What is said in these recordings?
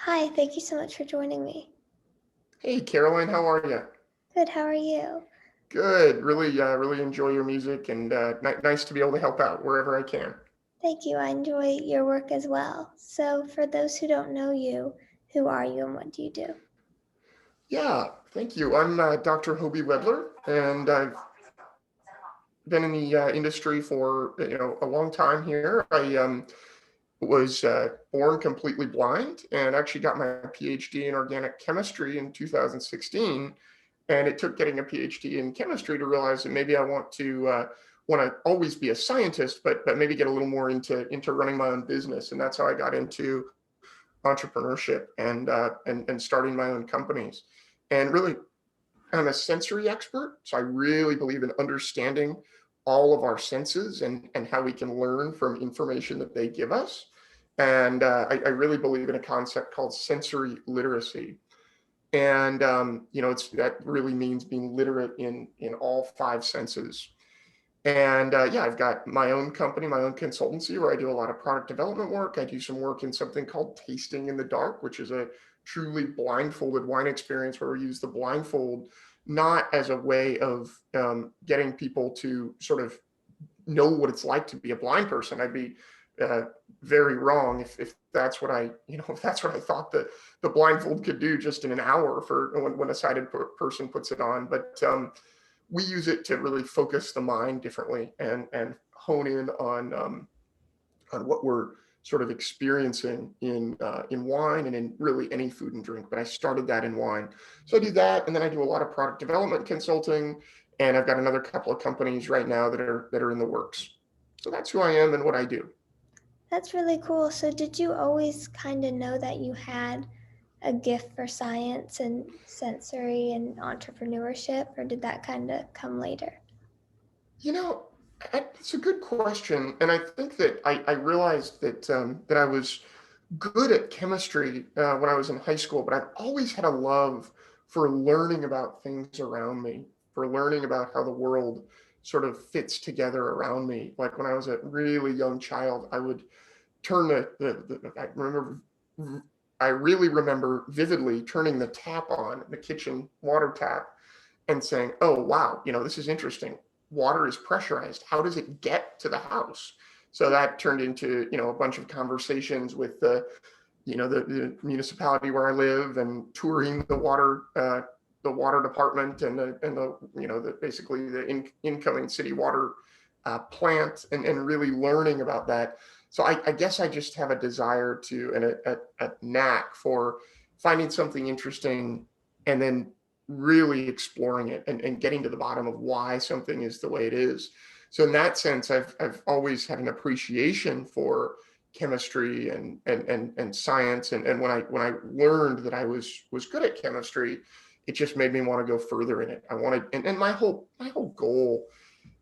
Hi, thank you so much for joining me. Hey Caroline, how are you? Good, how are you? Good. Really enjoy your music and nice to be able to help out wherever I can. Thank you, I enjoy your work as well. So, for those who don't know you, who are you and what do you do? Yeah, thank you. I'm Dr. Hoby Wedler, and I've been in the industry for a long time here. I was born completely blind and actually got my PhD in organic chemistry in 2016. And it took getting a PhD in chemistry to realize that maybe I want to always be a scientist, but maybe get a little more into running my own business. And that's how I got into entrepreneurship and starting my own companies. And really, I'm a sensory expert, so I really believe in understanding all of our senses and how we can learn from information that they give us. And I really believe in a concept called sensory literacy. And it's that really means being literate in all five senses. And yeah, I've got my own company, my own consultancy where I do a lot of product development work. I do some work in something called Tasting in the Dark, which is a truly blindfolded wine experience where we use the blindfold not as a way of getting people to sort of know what it's like to be a blind person. I'd be uh, very wrong if that's what if that's what I thought the blindfold could do just in an hour for when a sighted person puts it on. But we use it to really focus the mind differently and hone in on what we're sort of experiencing in wine and in really any food and drink. But I started that in wine, so I do that, and then I do a lot of product development consulting, and I've got another couple of companies right now that are in the works. So that's who I am and what I do. That's really cool. So, did you always kind of know that you had a gift for science and sensory and entrepreneurship, or did that kind of come later? You know, it's a good question, and I think that I realized that I was good at chemistry when I was in high school, but I've always had a love for learning about things around me, for learning about how the world sort of fits together around me. Like when I was a really young child, I would turn I really remember vividly turning the tap on, the kitchen water tap, and saying, oh, wow, this is interesting. Water is pressurized. How does it get to the house? So that turned into, a bunch of conversations with the municipality where I live and touring the water department and the basically the incoming city water plant and really learning about that. So I guess I just have a desire to and a knack for finding something interesting and then really exploring it and getting to the bottom of why something is the way it is. So in that sense, I've always had an appreciation for chemistry and science. And when I learned that I was good at chemistry, it just made me want to go further in it. I wanted and my whole goal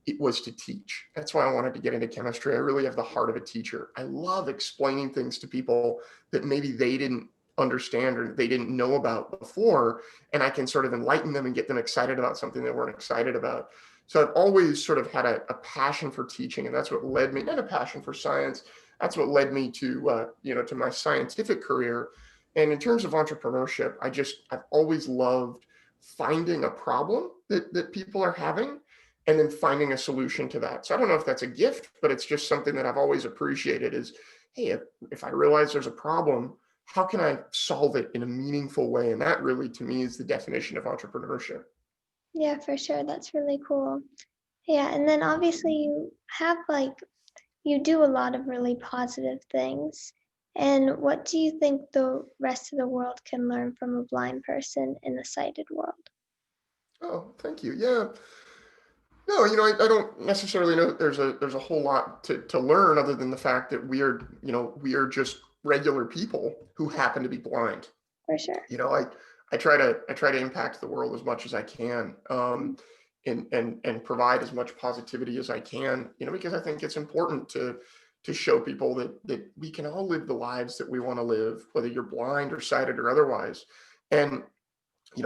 it was to teach. That's why I wanted to get into chemistry. I really have the heart of a teacher. I love explaining things to people that maybe they didn't understand or they didn't know about before. And I can sort of enlighten them and get them excited about something they weren't excited about. So I've always sort of had a passion for teaching, and that's what led me, not a passion for science. That's what led me to my scientific career. And in terms of entrepreneurship, I've always loved finding a problem that people are having and then finding a solution to that. So I don't know if that's a gift, but it's just something that I've always appreciated is, hey, if I realize there's a problem, how can I solve it in a meaningful way? And that really, to me, is the definition of entrepreneurship. Yeah, for sure. That's really cool. Yeah, and then obviously you do a lot of really positive things. And what do you think the rest of the world can learn from a blind person in a sighted world? Oh, thank you. Yeah. No, I don't necessarily know that there's a whole lot to learn other than the fact that we are just regular people who happen to be blind. For sure. you know i I try to impact the world as much as I can, and provide as much positivity as I can, because I think it's important to show people that we can all live the lives that we want to live, whether you're blind or sighted or otherwise. And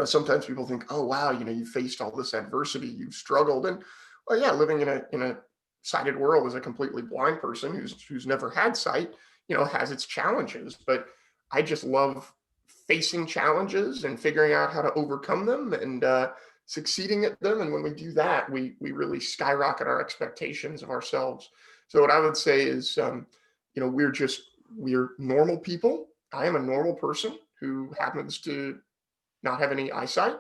sometimes people think, oh wow, you faced all this adversity, you've struggled. And well, yeah, living in a sighted world as a completely blind person who's never had sight, has its challenges. But I just love facing challenges and figuring out how to overcome them and succeeding at them. And when we do that, we really skyrocket our expectations of ourselves. So what I would say is, we're normal people. I am a normal person who happens to not have any eyesight,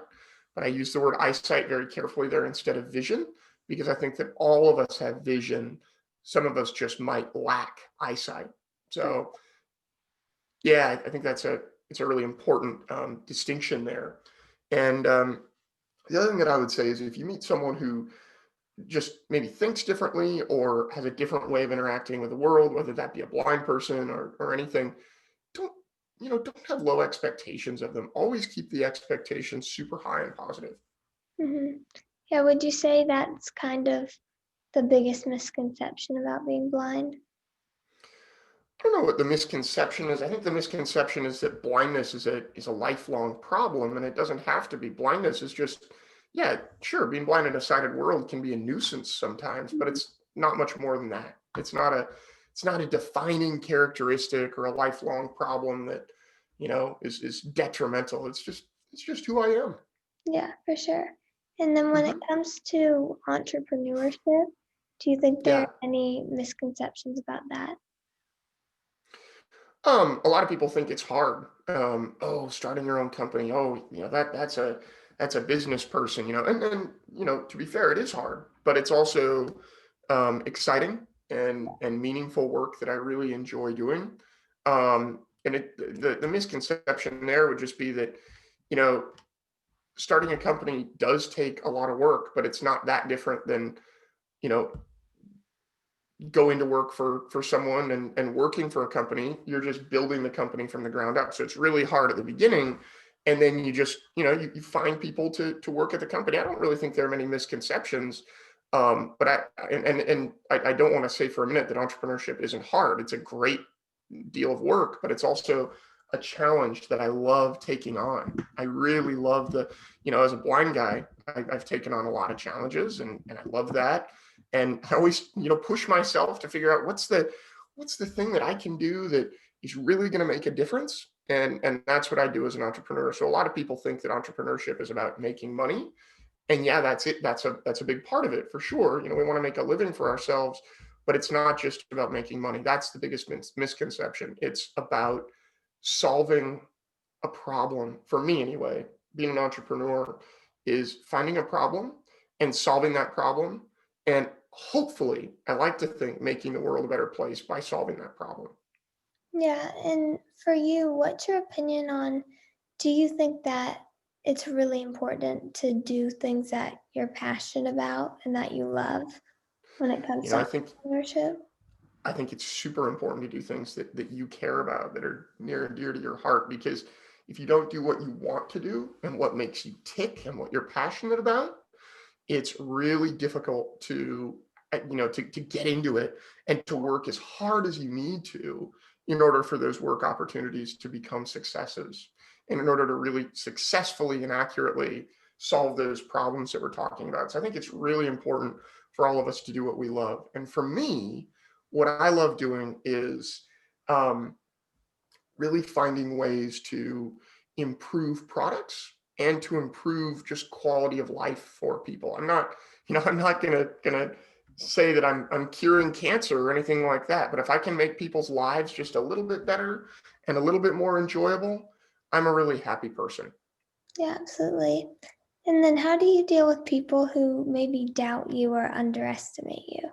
but I use the word eyesight very carefully there instead of vision, because I think that all of us have vision. Some of us just might lack eyesight. So yeah, I think it's a really important distinction there. And the other thing that I would say is if you meet someone who just maybe thinks differently or has a different way of interacting with the world, whether that be a blind person or anything, don't don't have low expectations of them. Always keep the expectations super high and positive. Hmm. Yeah, would you say that's kind of the biggest misconception about being blind? I don't know what the misconception is. I think the misconception is that blindness is a lifelong problem, and it doesn't have to be. Blindness is just, yeah, sure, being blind in a sighted world can be a nuisance sometimes, but Mhm. it's not much more than that. It's not a defining characteristic or a lifelong problem that, is detrimental. It's just who I am. Yeah, for sure. And then when it Hmm. comes to entrepreneurship, do you think there are Yeah. any misconceptions about that? A lot of people think it's hard. Oh, starting your own company. Oh, that's a business person, and to be fair, it is hard, but it's also exciting and meaningful work that I really enjoy doing. And the misconception there would just be that, you know, starting a company does take a lot of work, but it's not that different than, you know, going to work for someone and working for a company. You're just building the company from the ground up, so it's really hard at the beginning, and then you just you find people to work at the company. I don't really think there are many misconceptions, but I don't want to say for a minute that entrepreneurship isn't hard. It's a great deal of work, but it's also a challenge that I love taking on. I really love as a blind guy, I've taken on a lot of challenges, and I love that. And I always, push myself to figure out what's the thing that I can do that is really going to make a difference. And that's what I do as an entrepreneur. So a lot of people think that entrepreneurship is about making money. And yeah, that's it. That's a big part of it for sure. We want to make a living for ourselves, but it's not just about making money. That's the biggest misconception. It's about solving a problem. For me anyway, being an entrepreneur is finding a problem and solving that problem, and hopefully, I like to think, making the world a better place by solving that problem. Yeah, and for you, what's your opinion on, do you think that it's really important to do things that you're passionate about and that you love when it comes You know, to I think entrepreneurship? I think it's super important to do things that you care about, that are near and dear to your heart, because if you don't do what you want to do and what makes you tick and what you're passionate about, it's really difficult to get into it and to work as hard as you need to in order for those work opportunities to become successes, and in order to really successfully and accurately solve those problems that we're talking about. So I think it's really important for all of us to do what we love. And for me, what I love doing is um, really finding ways to improve products and to improve just quality of life for people. I'm not gonna say that I'm curing cancer or anything like that, but if I can make people's lives just a little bit better and a little bit more enjoyable, I'm a really happy person. Yeah, absolutely. And then how do you deal with people who maybe doubt you or underestimate you?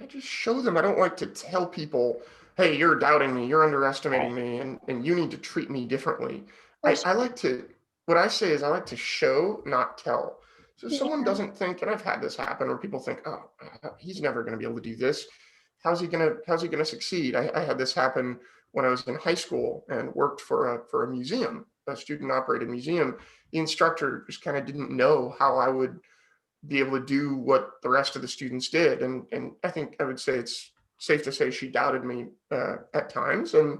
I just show them. I don't like to tell people, hey, you're doubting me, you're Right. underestimating me, and you need to treat me differently. For I sure. like to, what I say is I like to show, not tell. So if someone Yeah. doesn't think, and I've had this happen where people think, oh, he's never going to be able to do this. How's he gonna succeed? I had this happen when I was in high school and worked for a museum, a student operated museum. The instructor just kind of didn't know how I would be able to do what the rest of the students did. And I think I would say it's safe to say she doubted me at times. And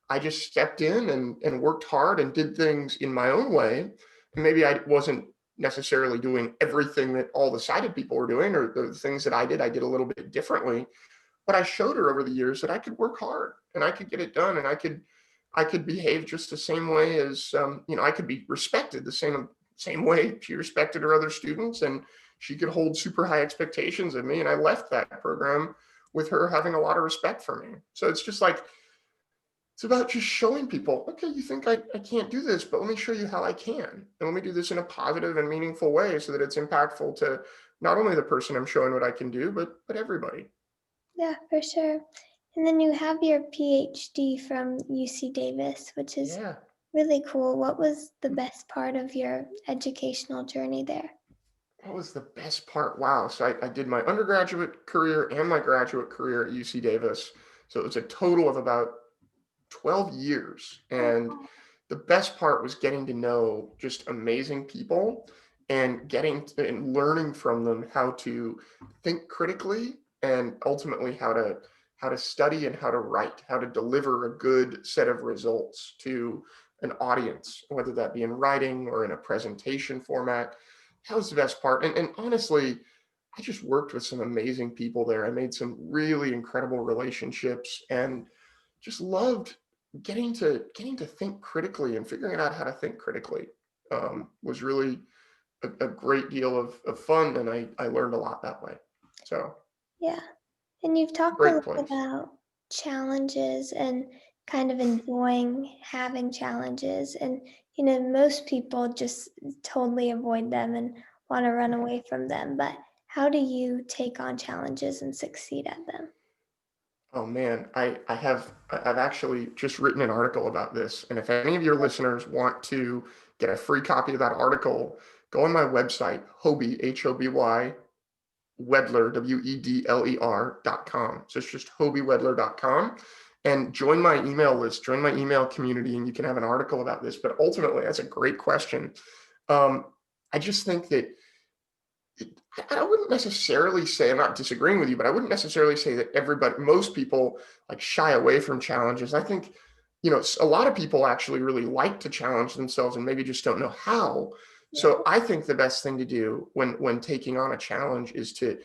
I just stepped in and worked hard and did things in my own way. And maybe I wasn't necessarily doing everything that all the sighted people were doing, or the things that I did a little bit differently. But I showed her over the years that I could work hard and I could get it done, and I could behave just the same way as, I could be respected the same way she respected her other students, and she could hold super high expectations of me. And I left that program with her having a lot of respect for me. So it's just like, it's about just showing people, okay, you think I can't do this, but let me show you how I can. And let me do this in a positive and meaningful way so that it's impactful to not only the person I'm showing what I can do, but everybody. Yeah, for sure. And then you have your PhD from UC Davis, which is Yeah. really cool. What was the best part of your educational journey there? What was the best part? Wow. So I did my undergraduate career and my graduate career at UC Davis. So it was a total of about 12 years. And Oh, the best part was getting to know just amazing people and and learning from them how to think critically, and ultimately how to study and how to write, how to deliver a good set of results to an audience, whether that be in writing or in a presentation format. That was the best part. And honestly, I just worked with some amazing people there. I made some really incredible relationships and just loved getting to think critically and figuring out how to think critically. Was really a great deal of fun, and I learned a lot that way. So yeah. And you've talked a great lot place. about challenges and kind of enjoying having challenges. And, most people just totally avoid them and want to run away from them. But how do you take on challenges and succeed at them? Oh man, I've actually just written an article about this, and if any of your listeners want to get a free copy of that article, go on my website, Hoby, Hoby Wedler, Wedler.com. So it's just hobywedler.com, and join my email list, join my email community, and you can have an article about this. But ultimately, that's a great question. Um, I just think that I wouldn't necessarily say, I'm not disagreeing with you, but I wouldn't necessarily say that most people like shy away from challenges. I think, a lot of people actually really like to challenge themselves and maybe just don't know how. Yeah, So I think the best thing to do when taking on a challenge is to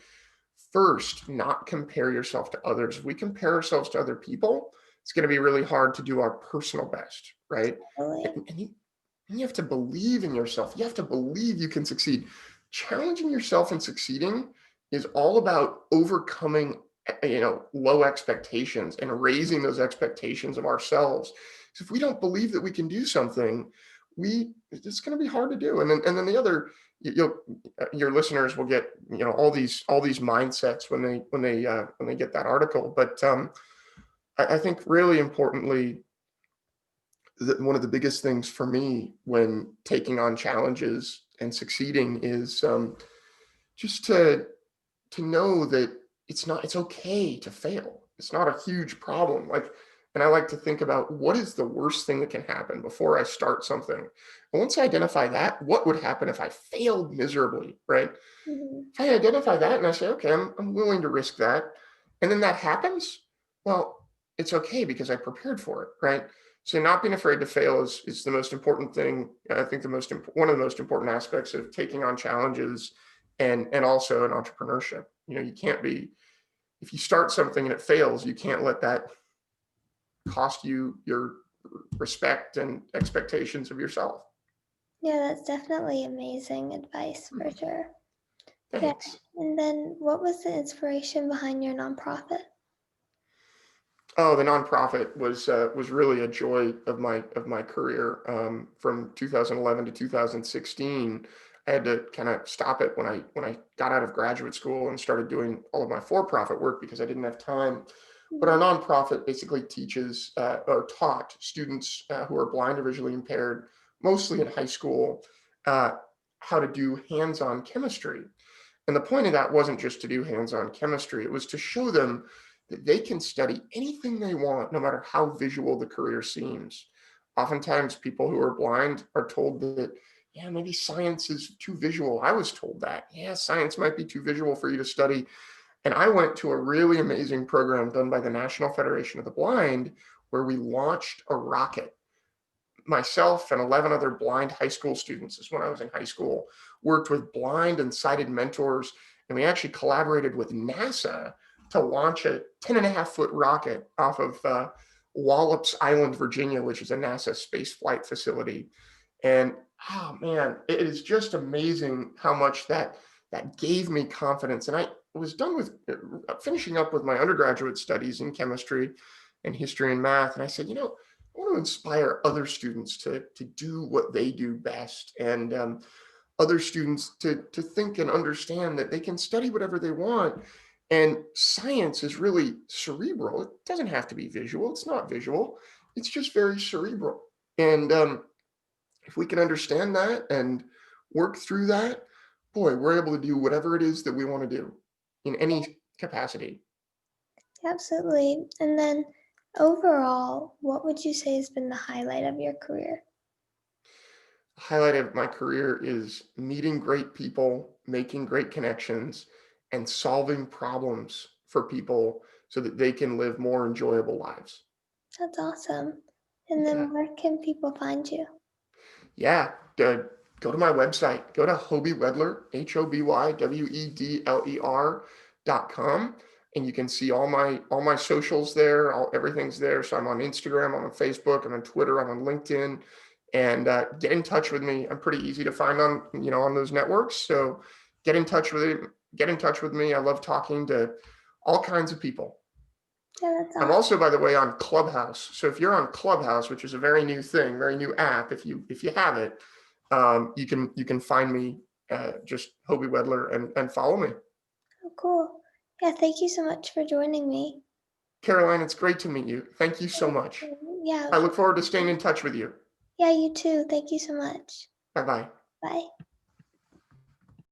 first not compare yourself to others. If we compare ourselves to other people, it's going to be really hard to do our personal best, right? totally. And you have to believe in yourself. You have to believe you can succeed. Challenging yourself and succeeding is all about overcoming, low expectations and raising those expectations of ourselves. So if we don't believe that we can do something, it's going to be hard to do. And then the other, your listeners will get, all these mindsets when they get that article. But I think really importantly, one of the biggest things for me when taking on challenges and succeeding is, just to know that it's okay to fail. It's not a huge problem. And I like to think about what is the worst thing that can happen before I start something. And once I identify that, what would happen if I failed miserably, right? Mhm. If I identify that and I say, okay, I'm willing to risk that, and then that happens, well, it's okay because I prepared for it, right? So not being afraid to fail is the most important thing. I think one of the most important aspects of taking on challenges and also in entrepreneurship. You can't be, if you start something and it fails, you can't let that cost you your respect and expectations of yourself. Yeah, that's definitely amazing advice for sure. Yeah. Thanks. And then what was the inspiration behind your nonprofit? Oh, the nonprofit was really a joy of my career. From 2011 to 2016, I had to kind of stop it when I got out of graduate school and started doing all of my for-profit work because I didn't have time. But our Mhm. nonprofit basically teaches, or taught students who are blind or visually impaired, mostly in high school, uh, how to do hands-on chemistry. And the point of that wasn't just to do hands-on chemistry, it was to show them that they can study anything they want, no matter how visual the career seems. Oftentimes, people who are blind are told that, yeah, maybe science is too visual. I was told that, yeah, science might be too visual for you to study. And I went to a really amazing program done by the National Federation of the Blind, where we launched a rocket. Myself and 11 other blind high school students, this is when I was in high school, worked with blind and sighted mentors. And we actually collaborated with NASA to launch a 10 and a half foot rocket Wallops Island, Virginia, which is a NASA space flight facility. And oh man, it is just amazing how much that gave me confidence. And I was done with finishing up with my undergraduate studies in chemistry and history and math. And I said, I want to inspire other students to do what they do best, and other students to think and understand that they can study whatever they want. And science is really cerebral. It doesn't have to be visual. It's not visual. It's just very cerebral. And if we can understand that and work through that, boy, we're able to do whatever it is that we want to do in any capacity. Absolutely. And then overall, what would you say has been the highlight of your career? Highlight of my career is meeting great people, making great connections, and solving problems for people so that they can live more enjoyable lives. That's awesome. And Yeah. then where can people find you? Yeah. Go to my website. Go to Hoby Wedler, HobyWedler.com. And you can see all my socials there. Everything's there. So I'm on Instagram, I'm on Facebook, I'm on Twitter, I'm on LinkedIn. And get in touch with me. I'm pretty easy to find on those networks. So get in touch with it. Get in touch with me. I love talking to all kinds of people. Yeah, that's I'm awesome. also, by the way, on Clubhouse. So if you're on Clubhouse, which is a very new thing, very new app, if you have it, you can find me, just Hoby Wedler, and follow me. Oh, cool. Yeah, thank you so much for joining me. Caroline, it's great to meet you. Thank you so much. Yeah, I look forward to staying in touch with you. yeah, you too. Thank you so much. Bye bye. Bye.